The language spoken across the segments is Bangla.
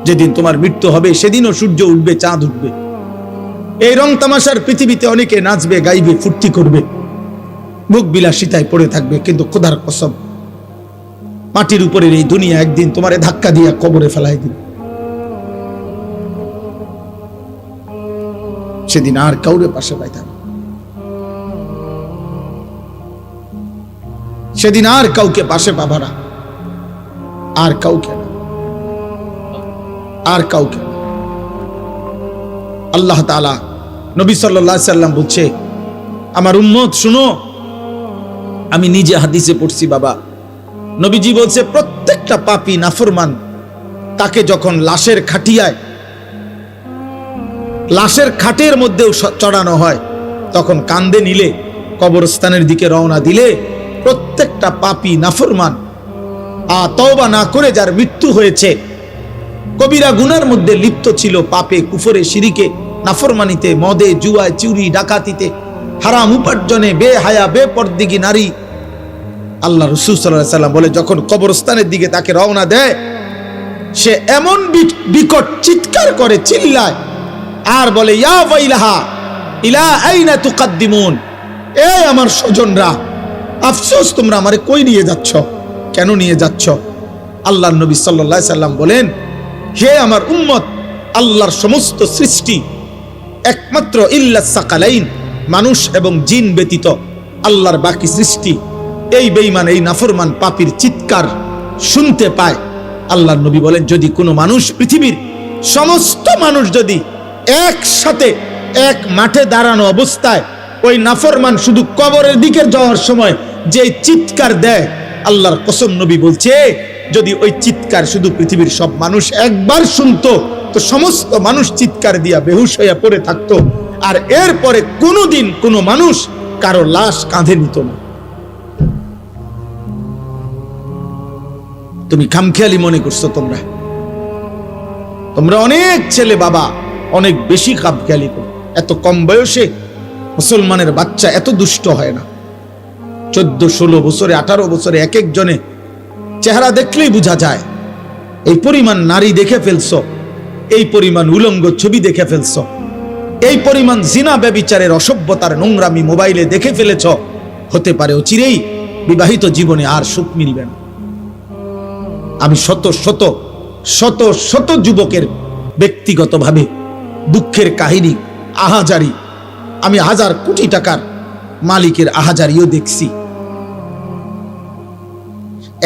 যেদিন তোমার মৃত্যু হবে সেদিনও সূর্য উঠবে, চাঁদ উঠবে। এই রং তামাশার পৃথিবীতে অনেকে নাচবে, গাইবে, ফুর্তি করবে, মুখ বিলাসিতায় পড়ে থাকবে, কিন্তু খোদার কসম মাটির উপরের এই দুনিয়া একদিন তোমারে ধাক্কা দিয়া কবরে ফেলাই দিবে। সেদিন আর কাউরে পাশে পাইতে হবে, সেদিন আর কাউকে পাশে পাবা না, আর কাউকে না, আর কাউকে। আল্লাহ তাআলা নবী সাল্লাল্লাহু আলাইহি সাল্লাম বলছে, আমার উম্মত শুনো, আমি নিজে হাদিসে পড়ছি বাবা, নবীজি বলছে প্রত্যেকটা পাপী নাফরমান তাকে যখন লাশের খাটিয়ায়, লাশের খাটের মধ্যেও চড়ানো হয়, তখন কান্দে নিলে, কবরস্থানের দিকে রওনা দিলে, প্রত্যেকটা পাপী নাফরমান তওবা না করে যার মৃত্যু হয়েছে, কবিরা গুনার মধ্যে লিপ্ত ছিল, পাপে, কুফরে, শিরিকে, নাফরমানিতে, মদে, জুয়ায়, চুরি, ডাকাতিতে, হারাম উপার্জনে, বেহায়া, বেপরদিগী নারী, আল্লাহ রাসূল সাল্লাল্লাহু আলাইহি সাল্লাম বলে যখন কবরস্থানের দিকে তাকে রওনা দেয়, সে এমন বিকট চিৎকার করে, চিল্লায় আর বলে, ইয়া ওয়াইলাহা ইলা আইনা তুকাদ্দিমুন, এ আমার স্বজনরা, আফসোস তোমরা আমারে কই নিয়ে যাচ্ছ, কেন নিয়ে যাচ্ছ? আল্লাহর নবী সাল্লাল্লাহু আলাইহি সাল্লাম বলেন, হে আমার উম্মত, আল্লাহর সমস্ত সৃষ্টি একমাত্র ইল্লাস সাকালাইন, মানুষ এবং জিন ব্যতীত আল্লাহর বাকি সৃষ্টি এই বেঈমান, এই নাফরমান পাপীর চিৎকার শুনতে পায়। আল্লাহর নবী বলেন, যদি কোনো মানুষ, পৃথিবীর সমস্ত মানুষ যদি একসাথে এক মাঠে দাঁড়ানো অবস্থায় ওই নাফরমান শুধু কবরের দিকে যাওয়ার সময় যে চিৎকার দেয়, আল্লাহর কসম নবী বলছে, যদি ওই চিৎকার শুধু পৃথিবীর সব মানুষ একবার শুনতো, তো সমস্ত মানুষ চিৎকার দিয়া বেহুশ হইয়া পড়ে থাকতো, আর এরপরে কোনোদিন কোনো মানুষ কারো লাশ কাঁধে নিত না। তুমি খামখেয়ালি মনে করছো, তোমরা অনেক ছেলে বাবা অনেক বেশি খামখেয়ালি করো। এত কম বয়সে মুসলমানের বাচ্চা এত দুষ্ট হয় না। 14-16 বছরে, 18 বছরে এক একজনে চেহারা দেখলেই বোঝা যায়। এই পরিমাণ নারী দেখে ফেলছো, এই পরিমাণ উলঙ্গ ছবি দেখে ফেলছো, এই পরিমাণ জিনা ব্যভিচারের অসভ্যতার নোংরামি মোবাইলে দেখে ফেলেছ, হতে পারে অচিরেই বিবাহিত জীবনে আর সুখ মিলবে না। আমি শত শত শত শত যুবকের ব্যক্তিগতভাবে দুঃখের কাহিনী, আহাজারি, আমি 1000 কোটি টাকার মালিকের আহাজারিও দেখছি।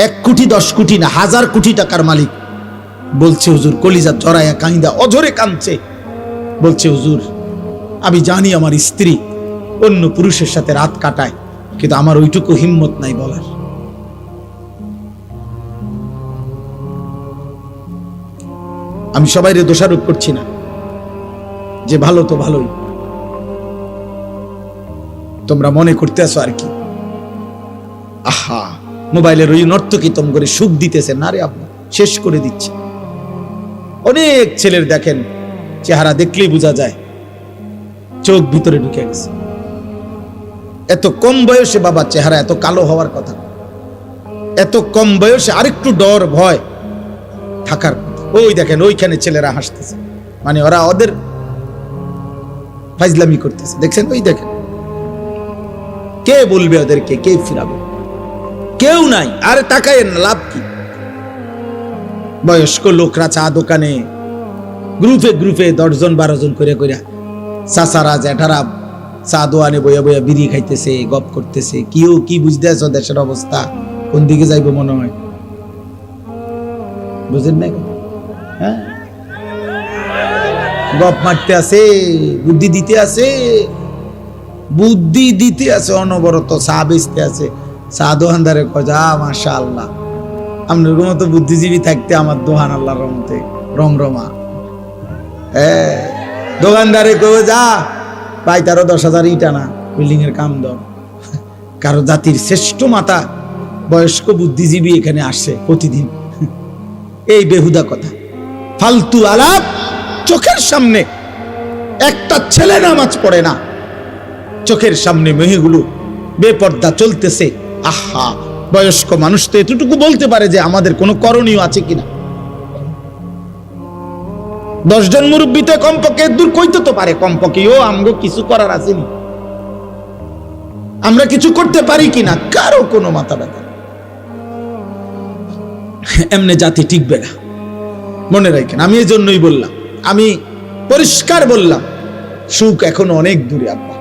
1 কোটি 10 কোটি না, 1000 কোটি টাকার মালিক বলছে, হুজুর, কলিজা জড়াইয়া কাঁদা অঝরে কাঁদছে, বলছে, হুজুর, আমি জানি আমার স্ত্রী অন্য পুরুষের সাথে রাত কাটায়, কিন্তু আমার ওইটুকু হিম্মত নাই বলার। আমি সবাইরে দোষারোপ করছি না, যে ভালো তো ভালোই, তোমরা মনে করতে আছো আর কি, আহা মোবাইলের ওই নর্তকী তোম করে সুখ দিতেছে না রে, আপনি শেষ করে দিচ্ছে। অনেক ছেলের দেখেন চেহারা দেখলেই বোঝা যায় চোখ ভিতরে ঢুকে গেছে। এত কম বয়সে বাবা চেহারা এত কালো হওয়ার কথা, এত কম বয়সে আরেকটু ডর ভয় থাকার কথা। ওই দেখেন ওইখানে ছেলেরা হাসতেছে, মানে ওরা ওদের ফাজলামি করতেছে, দেখছেন? ওই দেখেন, কে বলবে ওদেরকে, কে ফিরাবে? কেউ নাই। আরে তাকায় না, লাভ কি? বয়স্ক লোকরা চা দোকানে গ্রুপে গ্রুপে 10 জন 12 জন করে চাচারা জ্যাঠারা চা দোয়ানে বইয়া বইয়া বিড়ি খাইতেছে, গপ করতেছে। কেউ কি বুঝতে আছো দেশের অবস্থা কোন দিকে যাইবো মনে হয়? বুঝেন না? হ্যাঁ, গপ মারতে আছে, বুদ্ধি দিতে আছে, বুদ্ধি দিতে আছে, অনবরত চা বেচতে আছে। চা দোকানদারে কজা, মাশাআল্লাহ, আপনার মতো বুদ্ধিজীবী থাকতে আমার দোকান আল্লাহর রহমতে রমরমা। দোকানদারে কবে যা পাই, তারও 10,000 ইটা না বিল্ডিং এর কাম দাও। কারো জাতির শ্রেষ্ঠ মাতা বয়স্ক বুদ্ধিজীবী এখানে আসছে প্রতিদিন। এই বেহুদা কথা, ফালতু আলাপ। চোখের সামনে একটা ছেলে নামাজ পড়ে না, চোখের সামনে মেয়েগুলো বেপর্দা চলতেছে। আহা, বয়স্ক মানুষ তো এতটুকু বলতে পারে যে আমাদের কোনো করণীয় আছে কিনা। 10 জন মুরব্বিতে কমপক্ষে দূর কইতে তো পারে, কমপক্ষে ও আমগো কিছু করার আসেনি, আমরা কিছু করতে পারি কিনা কারো কোনো মাথা ব্যথা। এমনি জাতি টিকবে না, মনে রাখেন। আমি এই জন্যই বললাম, আমি পরিষ্কার বললাম, সুখ এখনো অনেক দূরে আব্বা,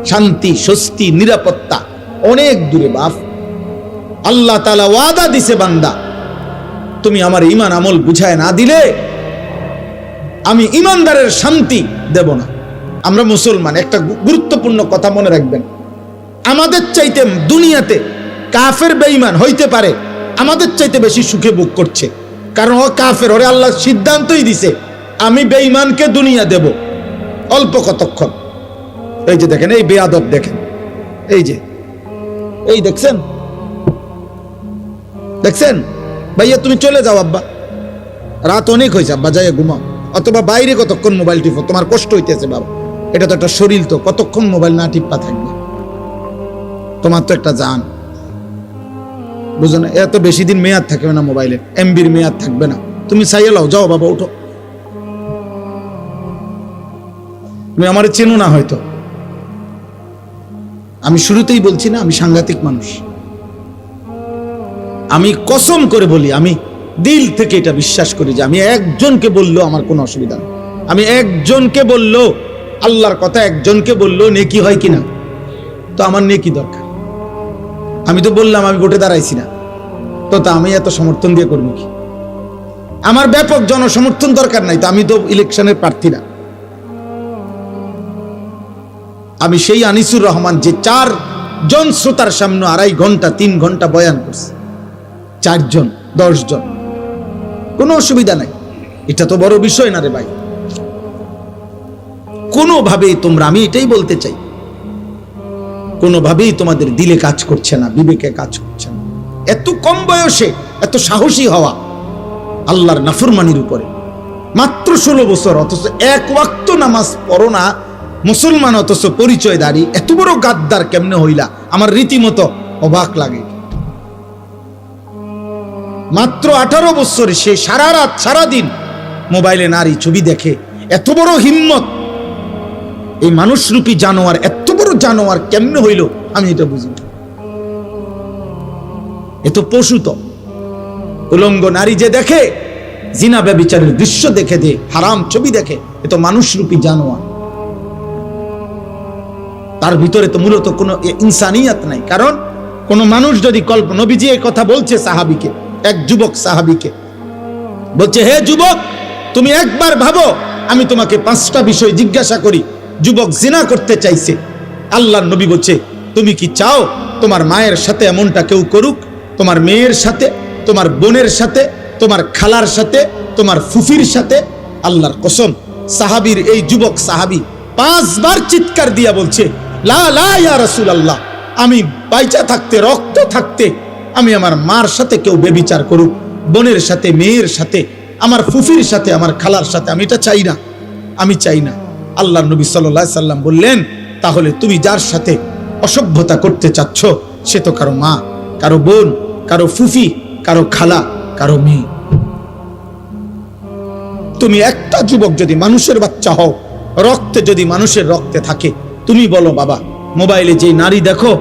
শান্তি স্বস্তি নিরাপত্তা অনেক দূরে বাপ। আল্লাহ তাআলা ওয়াদা দিছে, বান্দা তুমি আমার ঈমান আমল বুঝায় না দিলে আমি ঈমানদারের শান্তি দেব না। আমরা মুসলমান, একটা গুরুত্বপূর্ণ কথা মনে রাখবেন, আমাদের চাইতে দুনিয়াতে কাফের বেঈমান হইতে পারে আমাদের চাইতে বেশি সুখে ভোগ করছে, কারণ ও কাফের, ওরে আল্লাহ সিদ্ধান্তই দিছে আমি বেঈমানকে দুনিয়া দেব অল্প কতক্ষণ। এই যে দেখেন, এই বেয়াদব দেখেন, এই যে এই দেখছেন, দেখছেন ভাইয়া, তুমি চলে যাও আব্বা, রাত অনেক হয়েছে আব্বা, যাইয়া ঘুমাও, অথবা বাইরে কতক্ষণ মোবাইল টিপো, তোমার কষ্ট হইতেছে বাবা, এটা তো একটা শরীর, তো কতক্ষণ মোবাইল না টিপা থাকবে, তোমার তো একটা জান, বুঝো না? এত বেশি দিন মেয়াদ থাকবে না মোবাইলের, এমবির মেয়াদ থাকবে না, তুমি চাইয়ে লাও, যাও বাবা উঠো। তুমি আমার চেনো না হয়তো, আমি শুরুতেই বলছি না আমি সাংঘাতিক মানুষ, আমি কসম করে বলি, আমি দিল থেকে এটা বিশ্বাস করি যে আমি একজনকে বললো আমার কোনো অসুবিধা নেই, আমি একজনকে বললো আল্লাহর কথা, একজনকে বললো নেকি হয় কিনা, তো আমার নেকি দরকার। আমি তো বললাম আমি ভোটে দাঁড়াইছি না, তো তা আমি এত সমর্থন দিয়ে করবো কি? আমার ব্যাপক জনসমর্থন দরকার নাই, তো আমি তো ইলেকশনের প্রার্থী না। আমি সেই আনিসুর রহমান যে 4 জন শ্রোতার সামনে 2.5 ঘন্টা 3 ঘন্টা বয়ান করছে, 4 জন 10 জন, কোনো অসুবিধা নাই, এটা তো বড় বিষয় না রে ভাই। কোনোভাবেই তোমরা, আমি এটাই বলতে চাই, কোনোভাবেই তোমাদের দিলে কাজ করছে না, বিবেকে কাজ করছে না। এত কম বয়সে এত সাহসী হওয়া আল্লাহর নাফরমানির উপরে, মাত্র 16 বছর, অথচ 1 ওয়াক্ত নামাজ পড়ো না মুসলমান, অথচ পরিচয়দারি, এত বড় গাদ্দার কেমনে হইলা? আমার রীতিমতো অবাক লাগে। মাত্র 18 বছরে সে সারা রাত সারাদিন মোবাইলে নারী ছবি দেখে, এত বড় হিম্মত! এই মানুষরূপী জানোয়ার, এত বড় জানোয়ার কেমনে হইল আমি এটা বুঝি না। এ তো পশু, তো উলঙ্গ নারী যে দেখে, জিনা ব্যভিচারের দৃশ্য দেখে, যে হারাম ছবি দেখে, এ তো মানুষরূপী জানোয়ার, তার ভিতরে তো মূলত কোনো ইনসানিয়াত নাই। কারণ কোন মানুষ যদি নবীজি এই কথা বলছে সাহাবীকে, এক যুবক সাহাবীকে বলছে, হে যুবক তুমি একবার ভাবো, আমি তোমাকে 5টা বিষয় জিজ্ঞাসা করি। যুবক জিনা করতে চাইছে, আল্লাহর নবী বলছে, তুমি কি চাও তোমার মায়ের সাথে এমনটা কেউ করুক? তোমার মেয়ের সাথে, তোমার বোনের সাথে, তোমার খালার সাথে, তোমার ফুফির সাথে? আল্লাহর কসম, সাহাবীর এই যুবক সাহাবী 5 বার চিৎকার দিয়া বলছে, লা লা ইয়া রাসূলুল্লাহ, আমি বাইচা থাকতে, রক্ত থাকতে আমি আমার মার সাথে কেউ বেবিচার করুক, বোনের সাথে, মেয়ের সাথে, আমার ফুফির সাথে, আমার খালার সাথে, আমি এটা চাই না, আমি চাই না। আল্লাহর নবী সাল্লাল্লাহু আলাইহি সাল্লাম বললেন, তাহলে তুমি যার সাথে অসভ্যতা করতে চাচ্ছ সে তো কারো মা, কারো বোন, কারো ফুফি, কারো খালা, কারো মেয়ে। তুমি একটা যুবক যদি মানুষের বাচ্চা হও, রক্তে যদি মানুষের রক্তে থাকে, তুমি বলো বাবা, মোবাইলে যে নারী দেখো,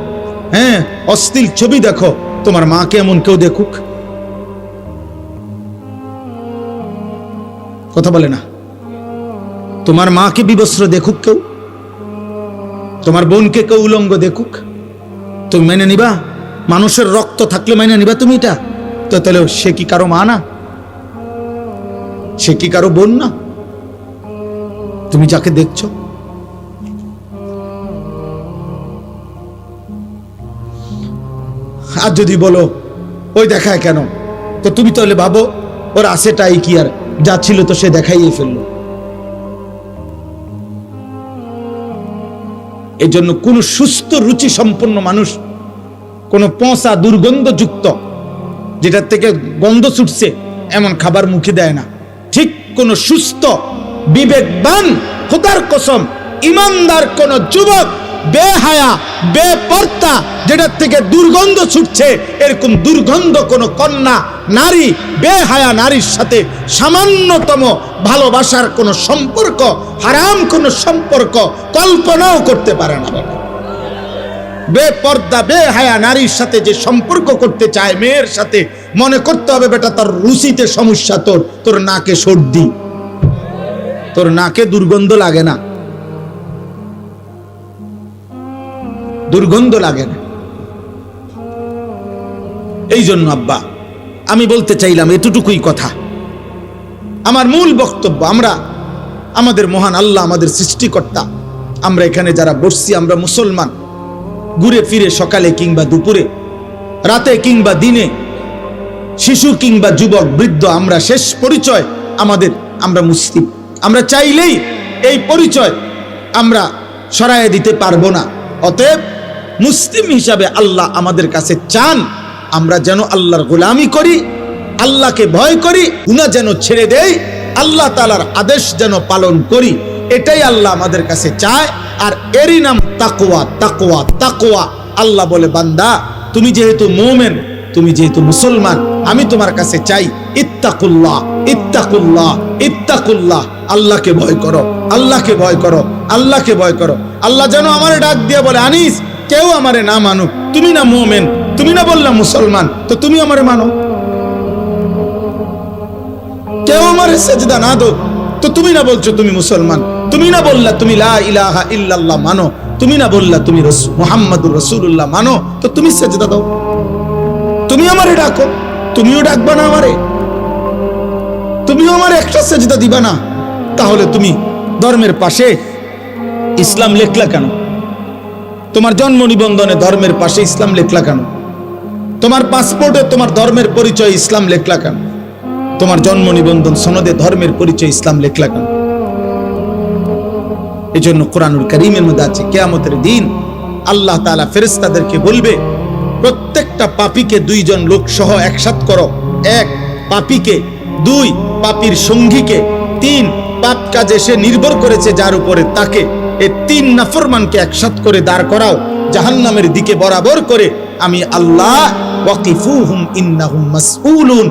হ্যাঁ অশ্লীল ছবি দেখো, তোমার মাকে এমন কেউ দেখুক? কথা বলে না। তোমার মাকে বিবস্ত্র দেখুক কেউ? তোমার বোনকে কেউ উলঙ্গ দেখুক? তুমি মেনে নিবা? মানুষের রক্ত থাকলে মেনে নিবা তুমি এটা? তো তাহলে সে কি কারো মা না? সে কি কারো বোন না? তুমি যাকে দেখছো, আর যদি বলো ওই দেখায় কেন, তো তুমি তাহলে ভাবো ওর আছেটাই কি, আর যা ছিল তো সে দেখাইয়ে ফেললো। এই জন্য কোন সুস্থ রুচি সম্পন্ন মানুষ কোন পচা দুর্গন্ধযুক্ত, যেটার থেকে গন্ধ ছুটছে এমন খাবার মুখে দেয় না। ঠিক কোন সুস্থ বিবেকবান, খোদার কসম ইমানদার কোন যুবক বেহায়া বেপর্দা, যেটার থেকে দুর্গন্ধ ছুটছে, এরকম দুর্গন্ধ কোনো কন্যা নারী, বেহায়া নারীর সাথে সামান্যতম ভালোবাসার কোনো সম্পর্ক, হারাম কোনো সম্পর্ক কল্পনাও করতে পারে না। বেপর্দা বেহায়া নারীর সাথে যে সম্পর্ক করতে চায় মেয়ের সাথে, মনে করতে হবে বেটা তোর রুচিতে সমস্যা, তোর নাকে সর্দি, তোর নাকে দুর্গন্ধ লাগে না, দুর্গন্ধ লাগে না। এই জন্য আব্বা আমি বলতে চাইলাম এতটুকুই কথা। আমার মূল বক্তব্য, আমরা আমাদের মহান আল্লাহ, আমাদের সৃষ্টিকর্তা, আমরা এখানে যারা বসছি আমরা মুসলমান, ঘুরে ফিরে সকালে কিংবা দুপুরে, রাতে কিংবা দিনে, শিশু কিংবা যুবক বৃদ্ধ, আমরা শেষ পরিচয় আমাদের, আমরা মুসলিম। আমরা চাইলেই এই পরিচয় আমরা সরাইয়ে দিতে পারবো না। অতএব মুসলিম হিসাবে আল্লাহ আমাদের কাছে চান আমরা যেন আল্লাহর গোলামি করি, আল্লাহকে ভয় করি, গুনাহ যেন ছেড়ে দেই, আল্লাহ তাআলার আদেশ যেন পালন করি। এটাই আল্লাহ আমাদের কাছে চায়। আর এরই নাম তাকওয়া। তাকওয়া তাকওয়া। আল্লাহ বলে, বান্দা তুমি যেহেতু মুমিন, তুমি যেহেতু মুসলমান, আমি তোমার কাছে চাই ইত্তাকুল্লাহ ইত্তাকুল্লাহ ইত্তাকুল্লাহ। আল্লাহকে ভয় করো, আল্লাহকে ভয় করো, আল্লাহকে ভয় করো। আল্লাহ যেন আমারে ডাক দিয়ে বলে, আনিস কেউ আমারে না মানুক, তুমি না মুমিন, তুমি না বললা মুসলমান, তো তুমি আমারে মানো। কেউ আমারে সেজদা না দো, তো তুমি না বলছো তুমি মুসলমান, তুমি না বললা তুমি লা ইলাহা ইল্লাল্লাহ মানো, তুমি না বললা তুমি মুহাম্মাদুর রাসূলুল্লাহ মানো, তো তুমি সেজদা দাও। তুমি আমারে ডাকো, তুমিও ডাকবা না আমারে, তুমিও আমারে একটা সেজদা দিবা না, তাহলে তুমি ধর্মের পাশে ইসলাম লেখলা কেন? তোমার জন্ম নিবন্ধনে ধর্মের পাশে ইসলাম লেখলা কেন? তোমার পাসপোর্টে তোমার ধর্মের পরিচয় ইসলাম লেখলা কেন? তোমার জন্ম নিবন্ধন সনদে ধর্মের পরিচয় ইসলাম লেখলা কেন? এই জন্য কোরআনুল কারীমের মধ্যে আছে, কিয়ামতের দিন আল্লাহ তাআলা ফেরেশতাদেরকে বলবে, প্রত্যেকটা পাপীকে দুইজন লোক সহ একসাথ করো। এক, পাপীকে; দুই, পাপীর সঙ্গীকে; তিন, পাপ কাজে সে নির্ভর করেছে যার উপরে তাকে। এই তিন নাফরমানকে একসাথ করে দাঁড় করাও জাহান্নামের দিকে বরাবর করে। আমি আল্লাহ ওয়াকিফুহুম ইন্নাহুম মাসউলুন,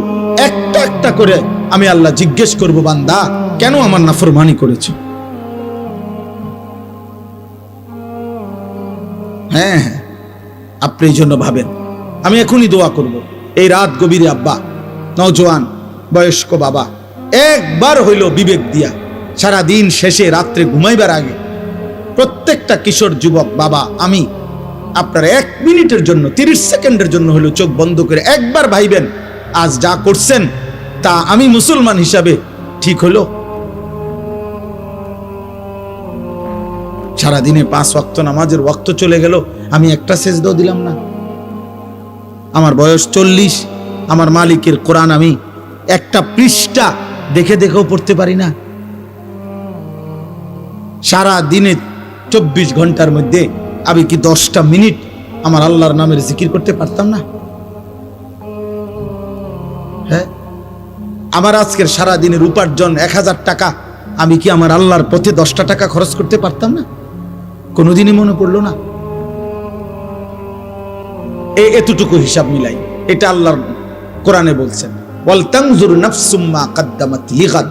একটা একটা করে আমি আল্লাহ জিজ্ঞেস করব, বান্দা কেন আমার নাফরমানি করেছো? হ্যাঁ, আপনি এই জন্য ভাবেন। আমি এখনই দোয়া করব, এই রাত গভীরে আব্বা, নওজোয়ান বয়স্ক বাবা, একবার হইল বিবেক দিয়া সারা দিন শেষে রাত্রে ঘুমাইবার আগে প্রত্যেকটা কিশোর যুবক বাবা, আমি আপনার 1 মিনিটের জন্য 30 সেকেন্ডের জন্য হলো চোখ বন্ধ করে একবার ভাইবেন, আজ যা করছেন তা আমি মুসলমান হিসাবে ঠিক হলো? সারাদিনে 5 ওয়াক্ত নামাজের ওয়াক্ত চলে গেল, আমি একটা সেজদাও দিলাম না। আমার বয়স 40, আমার মালিকের কোরআন আমি একটা পৃষ্ঠা দেখে দেখেও পড়তে পারি না। সারা দিনে 24 ঘন্টার মধ্যে আমি কি 10টা মিনিট আমার আল্লাহর নামের জিকির করতে পারতাম না? হ্যাঁ, আমার আজকের সারা দিনের উপার্জন 1000 টাকা, আমি কি আমার আল্লাহর পথে 10টা টাকা খরচ করতে পারতাম না? কোনোদিনই মনে পড়লো না। এতটুকু হিসাব মিলাই, এটা আল্লাহর কোরআনে বলছেন, ওয়াল তানজুর নাফসুম মা কদ্দামাত লিগাদ।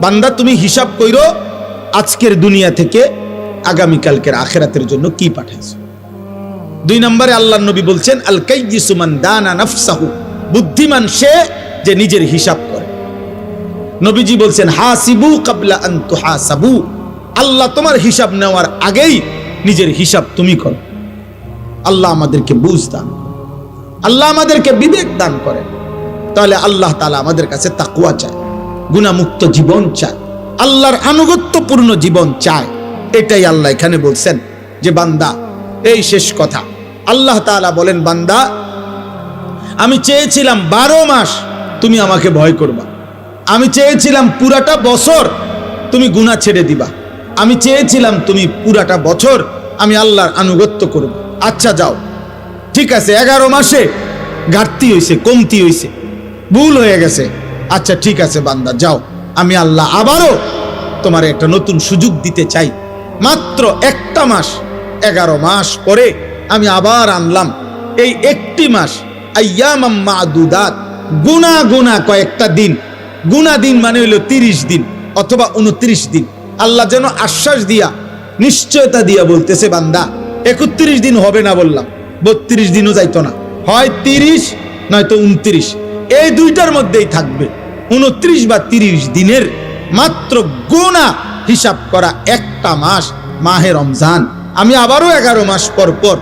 বান্দা তুমি হিসাব কইরো আজকের দুনিয়া থেকে আগামীকালকের আখিরাতের জন্য কি পাঠাইছো। 2 নম্বরে আল্লাহর নবী বলছেন, আল কাইয়িসু মান দানা নাফসাহু, বুদ্ধিমান সে যে নিজের হিসাব করে। নবীজি বলছেন, হাসিবু ক্বাবলা আন তুহাসাবু, আল্লাহ তোমার হিসাব নেওয়ার আগেই নিজের হিসাব তুমি করো। আল্লাহ আমাদেরকে বুঝ দান, আল্লাহ আমাদেরকে বিবেক দান করেন। তাহলে আল্লাহ তাআলা আমাদের কাছে তাকওয়া চায়, গুনাহমুক্ত জীবন চায়, আল্লাহর আনুগত্যপূর্ণ জীবন চায়। এটাই আল্লাহ এখানে বলছেন যে বান্দা, এই শেষ কথা, আল্লাহ তাআলা বলেন, বান্দা আমি চেয়েছিলাম 12 মাস তুমি আমাকে ভয় করবা, আমি চেয়েছিলাম পুরাটা বছর তুমি গুনাহ ছেড়ে দিবা, আমি চেয়েছিলাম তুমি পুরাটা বছর আমি আল্লাহর আনুগত্য করব। আচ্ছা যাও, ঠিক আছে, 11 মাসে ঘাটতি হইছে, কমতি হইছে, ভুল হয়ে গেছে, আচ্ছা ঠিক আছে বান্দা যাও, আমি আল্লাহ আবারও তোমার একটা নতুন সুযোগ দিতে চাই। মাত্র 1টা মাস 11 মাস পরে আমি আবার আনলাম এই একটি মাস, আইয়ামাম মাদুদাত, গুনা গুনা কয়েকটা দিন, গুনা দিন মানে হইল 30 দিন অথবা 29 দিন। আল্লাহ যেন আশ্বাস দিয়া, নিশ্চয়তা দিয়া বলতেছে, বান্দা 31 দিন হবে না বললাম, 32 দিনও যাইতো না, হয় 30 নয়তো 29, এই দুইটার মধ্যেই থাকবে। 29 বা 30 দিনের মাত্র গুনাহ হিসাব করা একটা মাস মাহে রমজান। আমি আবারও 11 মাস পর পর